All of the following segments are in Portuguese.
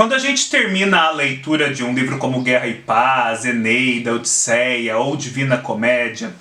Quando a gente termina a leitura de um livro como Guerra e Paz, Eneida, Odisseia ou Divina Comédia,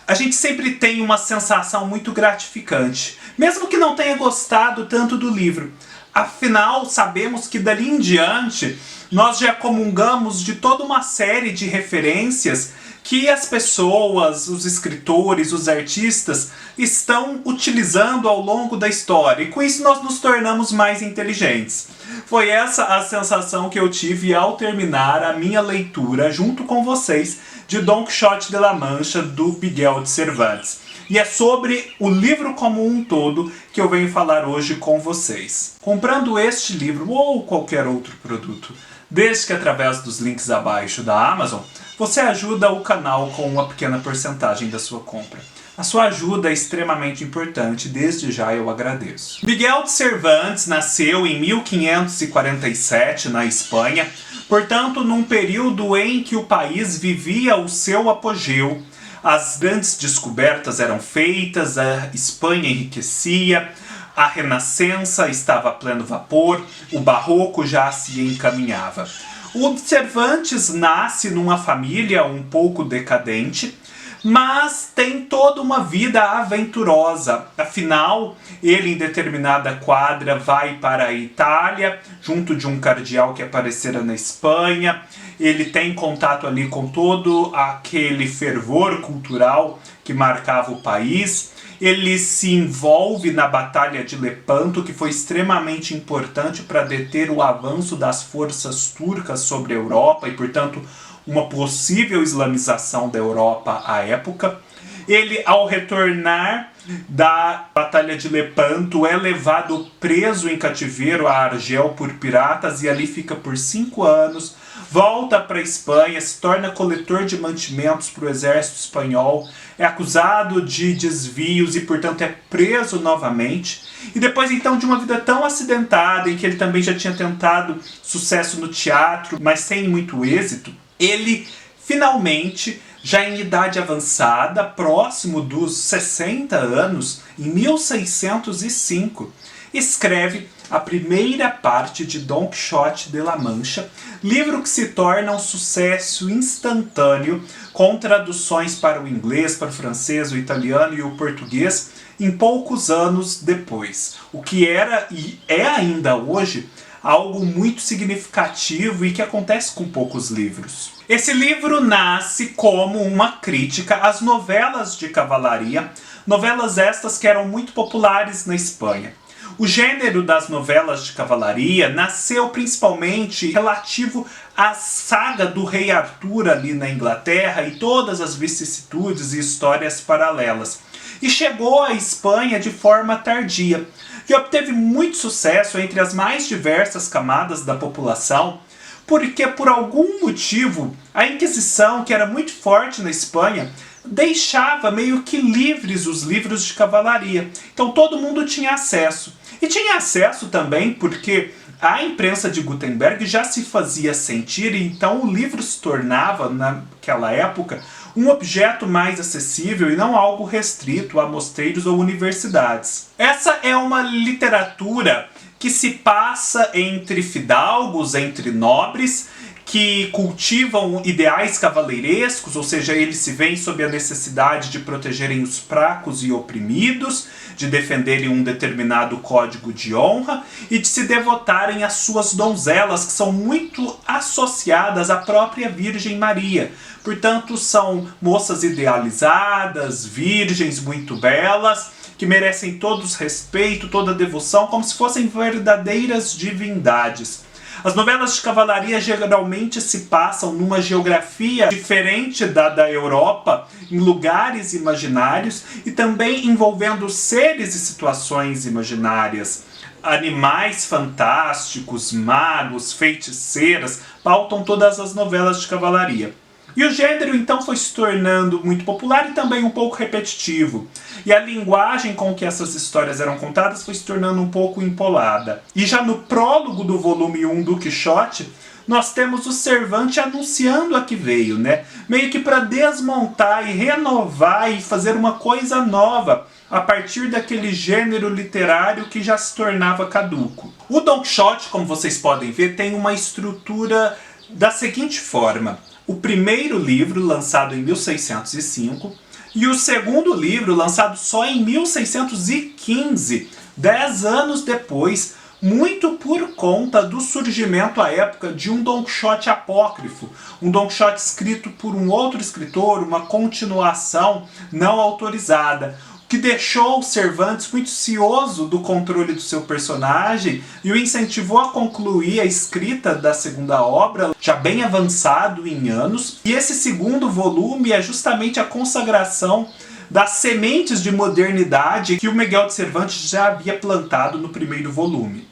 a gente sempre tem uma sensação muito gratificante, mesmo que não tenha gostado tanto do livro. Afinal, sabemos que dali em diante nós já comungamos de toda uma série de referências que as pessoas, os escritores, os artistas estão utilizando ao longo da história, e com isso nós nos tornamos mais inteligentes. Foi essa a sensação que eu tive ao terminar a minha leitura junto com vocês de Don Quixote de la Mancha, do Miguel de Cervantes. E é sobre o livro como um todo que eu venho falar hoje com vocês. Comprando este livro ou qualquer outro produto, desde que através dos links abaixo da Amazon, você ajuda o canal com uma pequena porcentagem da sua compra. A sua ajuda é extremamente importante, desde já eu agradeço. Miguel de Cervantes nasceu em 1547 na Espanha, portanto num período em que o país vivia o seu apogeu. As grandes descobertas eram feitas, a Espanha enriquecia, a Renascença estava a pleno vapor, o Barroco já se encaminhava. O Cervantes nasce numa família um pouco decadente, mas tem toda uma vida aventurosa. Afinal, ele em determinada quadra vai para a Itália, junto de um cardeal que aparecera na Espanha. Ele tem contato ali com todo aquele fervor cultural que marcava o país. Ele se envolve na Batalha de Lepanto, que foi extremamente importante para deter o avanço das forças turcas sobre a Europa e, portanto, uma possível islamização da Europa à época. Ele, ao retornar da Batalha de Lepanto, é levado preso em cativeiro a Argel por piratas e ali fica por 5 anos. Volta para a Espanha, se torna coletor de mantimentos para o exército espanhol, é acusado de desvios e, portanto, é preso novamente. E depois, então, de uma vida tão acidentada, em que ele também já tinha tentado sucesso no teatro, mas sem muito êxito, ele, finalmente, já em idade avançada, próximo dos 60 anos, em 1605, escreve a primeira parte de Don Quixote de la Mancha, livro que se torna um sucesso instantâneo, com traduções para o inglês, para o francês, o italiano e o português, em poucos anos depois. O que era e é ainda hoje algo muito significativo e que acontece com poucos livros. Esse livro nasce como uma crítica às novelas de cavalaria, novelas estas que eram muito populares na Espanha. O gênero das novelas de cavalaria nasceu principalmente relativo à saga do rei Arthur ali na Inglaterra e todas as vicissitudes e histórias paralelas. E chegou à Espanha de forma tardia, e obteve muito sucesso entre as mais diversas camadas da população, porque por algum motivo a Inquisição, que era muito forte na Espanha, deixava meio que livres os livros de cavalaria. Então todo mundo tinha acesso. E tinha acesso também porque a imprensa de Gutenberg já se fazia sentir, e então o livro se tornava, naquela época, um objeto mais acessível e não algo restrito a mosteiros ou universidades. Essa é uma literatura que se passa entre fidalgos, entre nobres, que cultivam ideais cavaleirescos, ou seja, eles se veem sob a necessidade de protegerem os fracos e oprimidos, de defenderem um determinado código de honra e de se devotarem às suas donzelas, que são muito associadas à própria Virgem Maria. Portanto, são moças idealizadas, virgens muito belas, que merecem todos respeito, toda devoção, como se fossem verdadeiras divindades. As novelas de cavalaria geralmente se passam numa geografia diferente da Europa, em lugares imaginários e também envolvendo seres e situações imaginárias. Animais fantásticos, magos, feiticeiras, pautam todas as novelas de cavalaria. E o gênero então foi se tornando muito popular e também um pouco repetitivo. E a linguagem com que essas histórias eram contadas foi se tornando um pouco empolada. E já no prólogo do volume 1 do Quixote, nós temos o Cervantes anunciando a que veio, né? Meio que para desmontar e renovar e fazer uma coisa nova a partir daquele gênero literário que já se tornava caduco. O Don Quixote, como vocês podem ver, tem uma estrutura da seguinte forma. O primeiro livro, lançado em 1605, e o segundo livro, lançado só em 1615, 10 anos depois, muito por conta do surgimento à época de um Don Quixote apócrifo, um Don Quixote escrito por um outro escritor, uma continuação não autorizada, que deixou o Cervantes muito cioso do controle do seu personagem e o incentivou a concluir a escrita da segunda obra, já bem avançado em anos. E esse segundo volume é justamente a consagração das sementes de modernidade que o Miguel de Cervantes já havia plantado no primeiro volume.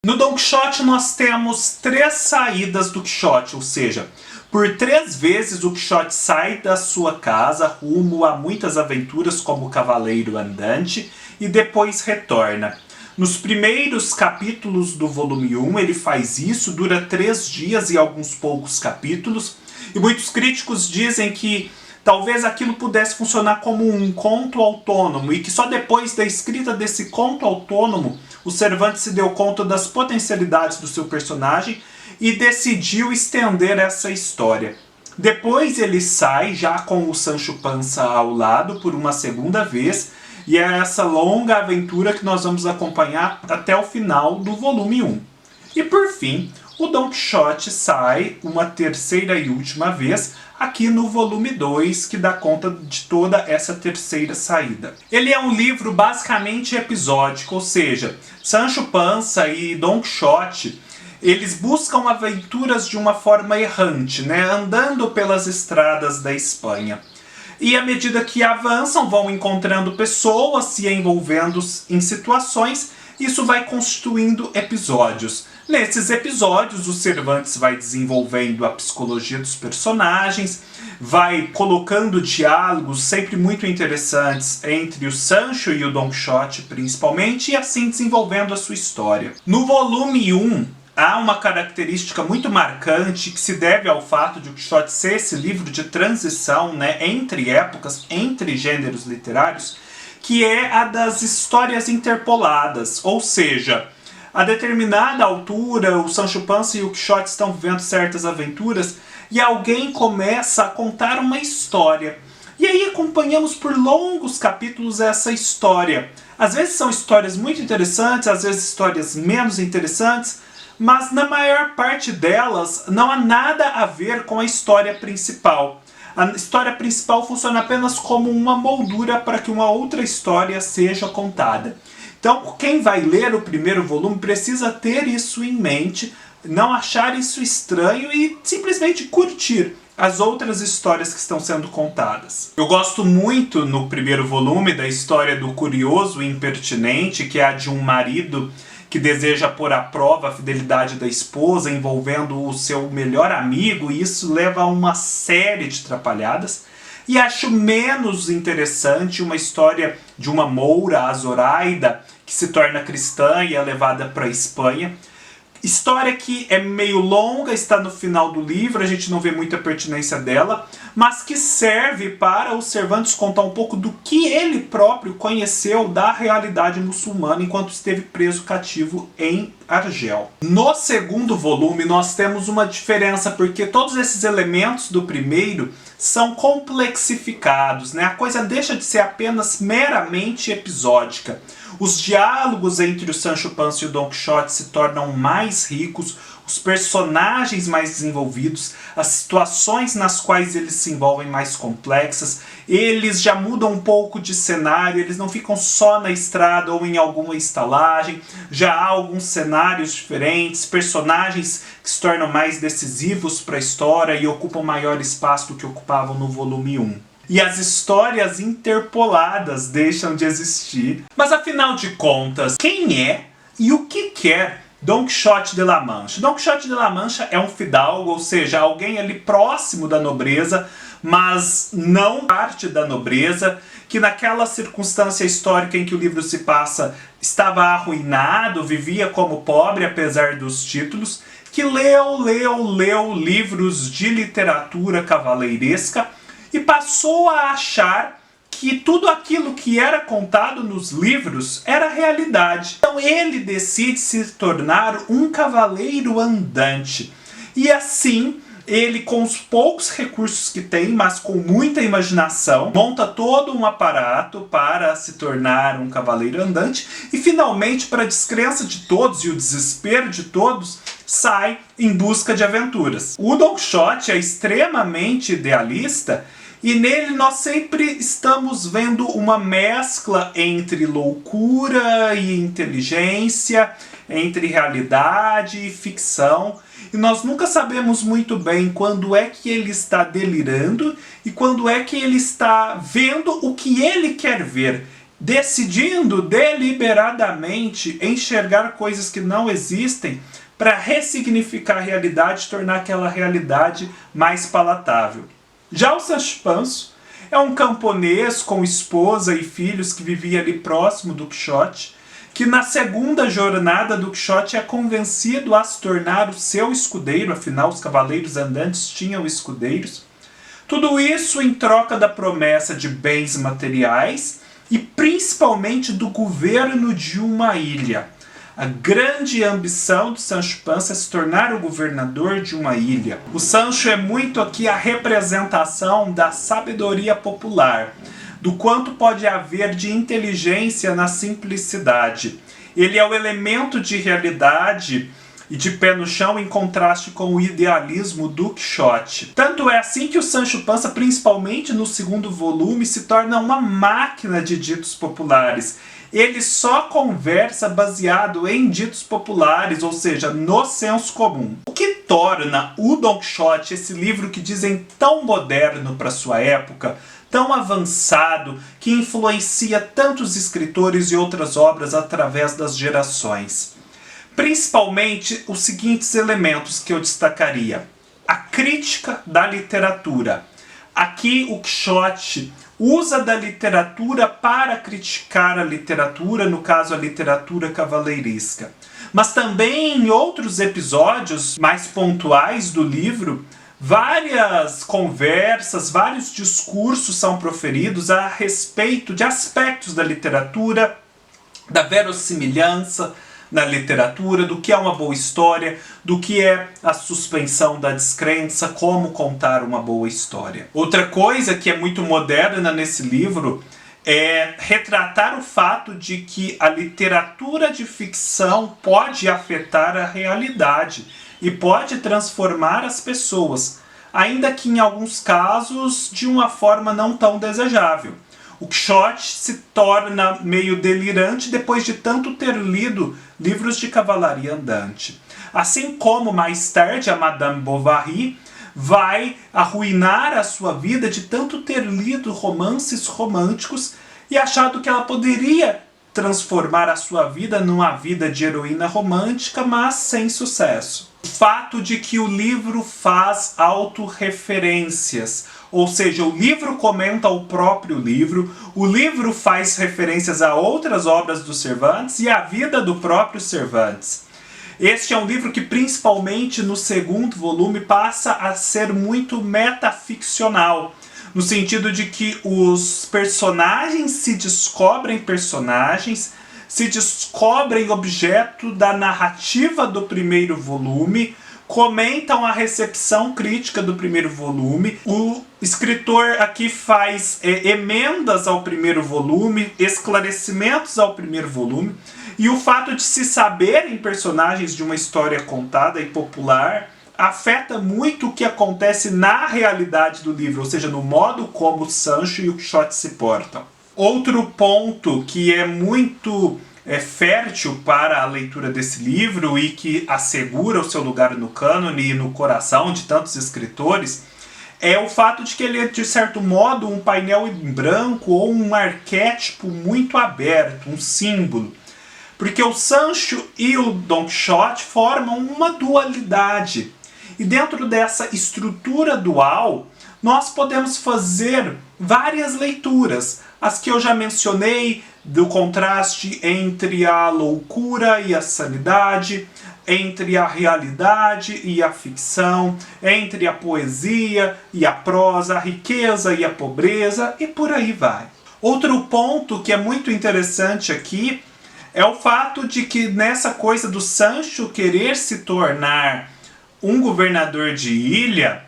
No Don Quixote nós temos 3 saídas do Quixote, ou seja, por 3 vezes o Quixote sai da sua casa rumo a muitas aventuras como cavaleiro andante e depois retorna. Nos primeiros capítulos do volume 1 ele faz isso, dura 3 dias e alguns poucos capítulos, e muitos críticos dizem que talvez aquilo pudesse funcionar como um conto autônomo e que só depois da escrita desse conto autônomo o Cervantes se deu conta das potencialidades do seu personagem e decidiu estender essa história. Depois ele sai já com o Sancho Panza ao lado por uma segunda vez e é essa longa aventura que nós vamos acompanhar até o final do volume 1. E por fim, o Don Quixote sai uma terceira e última vez aqui no volume 2, que dá conta de toda essa terceira saída. Ele é um livro basicamente episódico, ou seja, Sancho Panza e Don Quixote, eles buscam aventuras de uma forma errante, né? Andando pelas estradas da Espanha. E à medida que avançam, vão encontrando pessoas, se envolvendo em situações, isso vai constituindo episódios. Nesses episódios, o Cervantes vai desenvolvendo a psicologia dos personagens, vai colocando diálogos sempre muito interessantes entre o Sancho e o Don Quixote, principalmente, e assim desenvolvendo a sua história. No volume 1, há uma característica muito marcante que se deve ao fato de o Quixote ser esse livro de transição, né, entre épocas, entre gêneros literários, que é a das histórias interpoladas, ou seja, a determinada altura, o Sancho Panza e o Quixote estão vivendo certas aventuras e alguém começa a contar uma história. E aí acompanhamos por longos capítulos essa história. Às vezes são histórias muito interessantes, às vezes histórias menos interessantes, mas na maior parte delas não há nada a ver com a história principal. A história principal funciona apenas como uma moldura para que uma outra história seja contada. Então, quem vai ler o primeiro volume precisa ter isso em mente, não achar isso estranho e simplesmente curtir as outras histórias que estão sendo contadas. Eu gosto muito no primeiro volume da história do curioso e impertinente, que é a de um marido que deseja pôr à prova a fidelidade da esposa envolvendo o seu melhor amigo, e isso leva a uma série de atrapalhadas. E acho menos interessante uma história de uma moura, a Zoraida, que se torna cristã e é levada para a Espanha. História que é meio longa, está no final do livro, a gente não vê muita pertinência dela, mas que serve para o Cervantes contar um pouco do que ele próprio conheceu da realidade muçulmana enquanto esteve preso cativo em Argel. No segundo volume nós temos uma diferença, porque todos esses elementos do primeiro são complexificados, né? A coisa deixa de ser apenas meramente episódica. Os diálogos entre o Sancho Panza e o Don Quixote se tornam mais ricos, os personagens mais desenvolvidos, as situações nas quais eles se envolvem mais complexas, eles já mudam um pouco de cenário, eles não ficam só na estrada ou em alguma estalagem, já há alguns cenários diferentes, personagens que se tornam mais decisivos para a história e ocupam maior espaço do que ocupavam no volume 1. E as histórias interpoladas deixam de existir. Mas afinal de contas, quem é e o que quer Don Quixote de La Mancha. Don Quixote de La Mancha é um fidalgo, ou seja, alguém ali próximo da nobreza, mas não parte da nobreza, que naquela circunstância histórica em que o livro se passa estava arruinado, vivia como pobre apesar dos títulos, que leu livros de literatura cavaleiresca e passou a achar que tudo aquilo que era contado nos livros era realidade. Então ele decide se tornar um cavaleiro andante. E assim, ele, com os poucos recursos que tem, mas com muita imaginação, monta todo um aparato para se tornar um cavaleiro andante e finalmente, para a descrença de todos e o desespero de todos, sai em busca de aventuras. O Don Quixote é extremamente idealista e nele nós sempre estamos vendo uma mescla entre loucura e inteligência, entre realidade e ficção. E nós nunca sabemos muito bem quando é que ele está delirando e quando é que ele está vendo o que ele quer ver, decidindo deliberadamente enxergar coisas que não existem para ressignificar a realidade e tornar aquela realidade mais palatável. Já o Sancho Panza é um camponês com esposa e filhos que vivia ali próximo do Quixote, que na segunda jornada do Quixote é convencido a se tornar o seu escudeiro, afinal os cavaleiros andantes tinham escudeiros. Tudo isso em troca da promessa de bens materiais e principalmente do governo de uma ilha. A grande ambição do Sancho Panza é se tornar o governador de uma ilha. O Sancho é muito aqui a representação da sabedoria popular, do quanto pode haver de inteligência na simplicidade. Ele é o elemento de realidade e de pé no chão em contraste com o idealismo do Quixote. Tanto é assim que o Sancho Panza, principalmente no segundo volume, se torna uma máquina de ditos populares. Ele só conversa baseado em ditos populares, ou seja, no senso comum. O que torna o Don Quixote, esse livro que dizem tão moderno para sua época, tão avançado, que influencia tantos escritores e outras obras através das gerações. Principalmente os seguintes elementos que eu destacaria. A crítica da literatura. Aqui o Quixote usa da literatura para criticar a literatura, no caso a literatura cavaleiresca. Mas também em outros episódios mais pontuais do livro, várias conversas, vários discursos são proferidos a respeito de aspectos da literatura, da verossimilhança na literatura, do que é uma boa história, do que é a suspensão da descrença, como contar uma boa história. Outra coisa que é muito moderna nesse livro é retratar o fato de que a literatura de ficção pode afetar a realidade e pode transformar as pessoas, ainda que em alguns casos de uma forma não tão desejável. O Quixote se torna meio delirante depois de tanto ter lido livros de cavalaria andante. Assim como mais tarde a Madame Bovary vai arruinar a sua vida de tanto ter lido romances românticos e achado que ela poderia transformar a sua vida numa vida de heroína romântica, mas sem sucesso. O fato de que o livro faz autorreferências, ou seja, o livro comenta o próprio livro, o livro faz referências a outras obras do Cervantes e à vida do próprio Cervantes. Este é um livro que, principalmente no segundo volume, passa a ser muito metaficcional, no sentido de que os personagens se descobrem personagens, se descobrem objeto da narrativa do primeiro volume, comentam a recepção crítica do primeiro volume. O escritor aqui faz emendas ao primeiro volume, esclarecimentos ao primeiro volume, e o fato de se saberem personagens de uma história contada e popular afeta muito o que acontece na realidade do livro, ou seja, no modo como o Sancho e o Quixote se portam. Outro ponto que é muito fértil para a leitura desse livro e que assegura o seu lugar no cânone e no coração de tantos escritores é o fato de que ele é, de certo modo, um painel em branco ou um arquétipo muito aberto, um símbolo. Porque o Sancho e o Don Quixote formam uma dualidade. E dentro dessa estrutura dual, nós podemos fazer várias leituras. As que eu já mencionei, do contraste entre a loucura e a sanidade, entre a realidade e a ficção, entre a poesia e a prosa, a riqueza e a pobreza, e por aí vai. Outro ponto que é muito interessante aqui é o fato de que nessa coisa do Sancho querer se tornar um governador de ilha,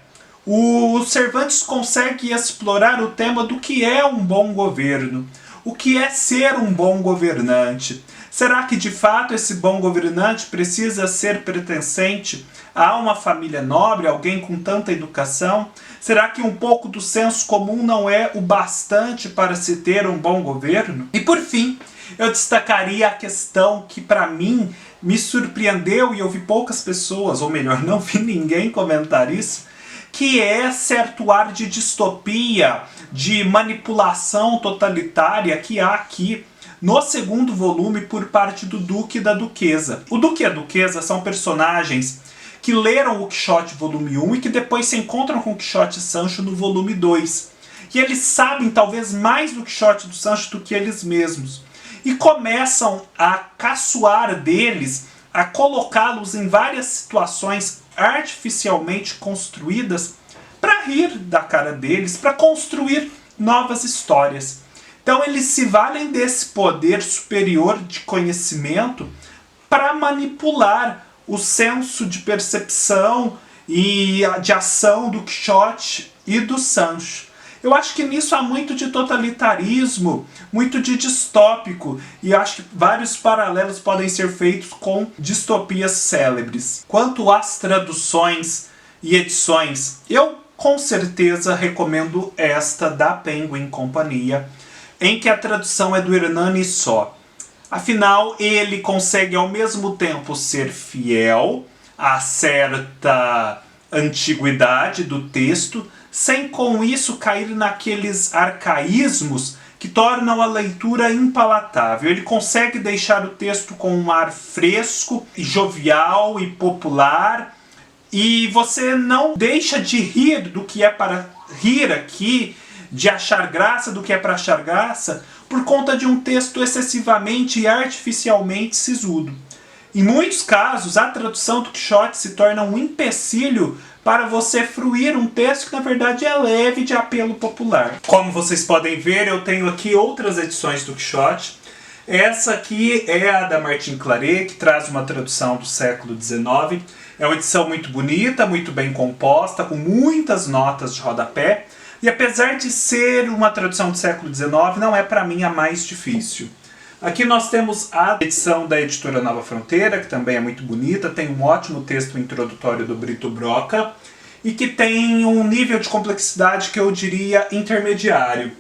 o Cervantes consegue explorar o tema do que é um bom governo, o que é ser um bom governante. Será que de fato esse bom governante precisa ser pertencente a uma família nobre, alguém com tanta educação? Será que um pouco do senso comum não é o bastante para se ter um bom governo? E por fim, eu destacaria a questão que para mim me surpreendeu e eu vi poucas pessoas, ou melhor, não vi ninguém comentar isso, que é certo ar de distopia, de manipulação totalitária que há aqui no segundo volume por parte do Duque e da Duquesa. O Duque e a Duquesa são personagens que leram o Quixote volume 1 e que depois se encontram com o Quixote e Sancho no volume 2. E eles sabem talvez mais do Quixote e do Sancho do que eles mesmos. E começam a caçoar deles, a colocá-los em várias situações artificialmente construídas para rir da cara deles, para construir novas histórias. Então eles se valem desse poder superior de conhecimento para manipular o senso de percepção e de ação do Quixote e do Sancho. Eu acho que nisso há muito de totalitarismo, muito de distópico, e acho que vários paralelos podem ser feitos com distopias célebres. Quanto às traduções e edições, eu com certeza recomendo esta da Penguin Companhia, em que a tradução é do Hernani só. Afinal, ele consegue ao mesmo tempo ser fiel a certa antiguidade do texto, sem com isso cair naqueles arcaísmos que tornam a leitura impalatável. Ele consegue deixar o texto com um ar fresco, jovial e popular, e você não deixa de rir do que é para rir aqui, de achar graça do que é para achar graça, por conta de um texto excessivamente e artificialmente sisudo. Em muitos casos, a tradução do Quixote se torna um empecilho para você fruir um texto que na verdade é leve, de apelo popular. Como vocês podem ver, eu tenho aqui outras edições do Quixote. Essa aqui é a da Martin Claret, que traz uma tradução do século XIX. É uma edição muito bonita, muito bem composta, com muitas notas de rodapé. E apesar de ser uma tradução do século XIX, não é para mim a mais difícil. Aqui nós temos a edição da editora Nova Fronteira, que também é muito bonita, tem um ótimo texto introdutório do Brito Broca, e que tem um nível de complexidade que eu diria intermediário.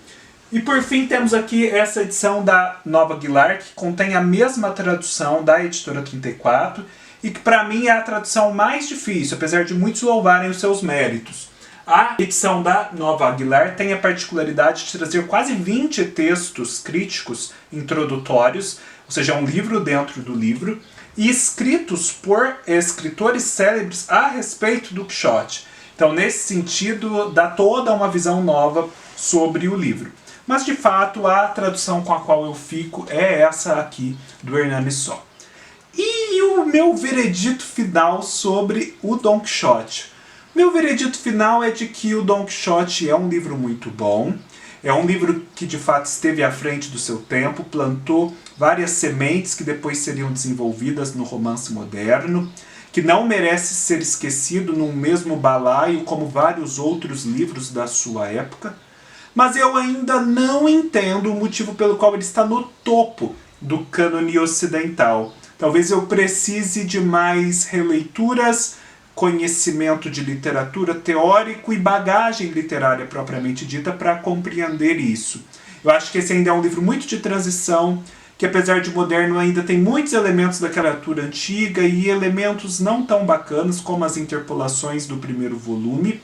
E por fim temos aqui essa edição da Nova Aguilar, que contém a mesma tradução da editora 34, e que para mim é a tradução mais difícil, apesar de muitos louvarem os seus méritos. A edição da Nova Aguilar tem a particularidade de trazer quase 20 textos críticos introdutórios, ou seja, um livro dentro do livro, e escritos por escritores célebres a respeito do Quixote. Então, nesse sentido, dá toda uma visão nova sobre o livro. Mas, de fato, a tradução com a qual eu fico é essa aqui, do Hernani Só. E o meu veredito final sobre o Don Quixote? Meu veredito final é de que o Don Quixote é um livro muito bom, é um livro que de fato esteve à frente do seu tempo, plantou várias sementes que depois seriam desenvolvidas no romance moderno, que não merece ser esquecido num mesmo balaio como vários outros livros da sua época, mas eu ainda não entendo o motivo pelo qual ele está no topo do cânone ocidental. Talvez eu precise de mais releituras, conhecimento de literatura teórico e bagagem literária propriamente dita para compreender isso. Eu acho que esse ainda é um livro muito de transição, que apesar de moderno ainda tem muitos elementos da literatura antiga e elementos não tão bacanas como as interpolações do primeiro volume,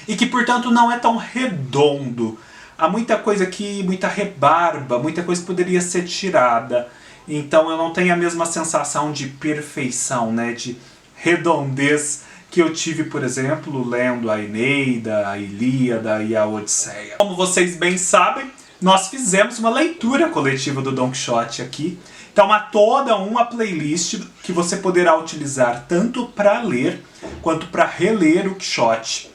e que portanto não é tão redondo. Há muita coisa aqui, muita rebarba, muita coisa que poderia ser tirada. então eu não tenho a mesma sensação de perfeição, né, de redondez que eu tive, por exemplo, lendo a Eneida, a Ilíada e a Odisseia. Como vocês bem sabem, nós fizemos uma leitura coletiva do Don Quixote aqui. Então há toda uma playlist que você poderá utilizar tanto para ler quanto para reler o Quixote.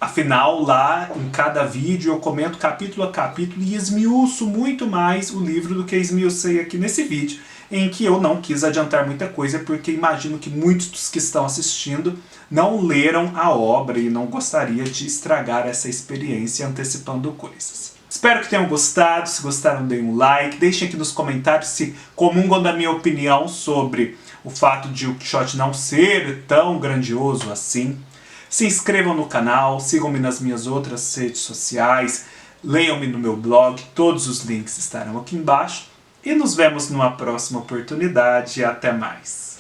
Afinal, lá em cada vídeo eu comento capítulo a capítulo e esmiuço muito mais o livro do que esmiucei aqui nesse vídeo, em que eu não quis adiantar muita coisa, porque imagino que muitos dos que estão assistindo não leram a obra e não gostaria de estragar essa experiência antecipando coisas. Espero que tenham gostado. Se gostaram, deem um like. Deixem aqui nos comentários se comungam da minha opinião sobre o fato de o Quixote não ser tão grandioso assim. Se inscrevam no canal, sigam-me nas minhas outras redes sociais, leiam-me no meu blog, todos os links estarão aqui embaixo. E nos vemos numa próxima oportunidade. Até mais!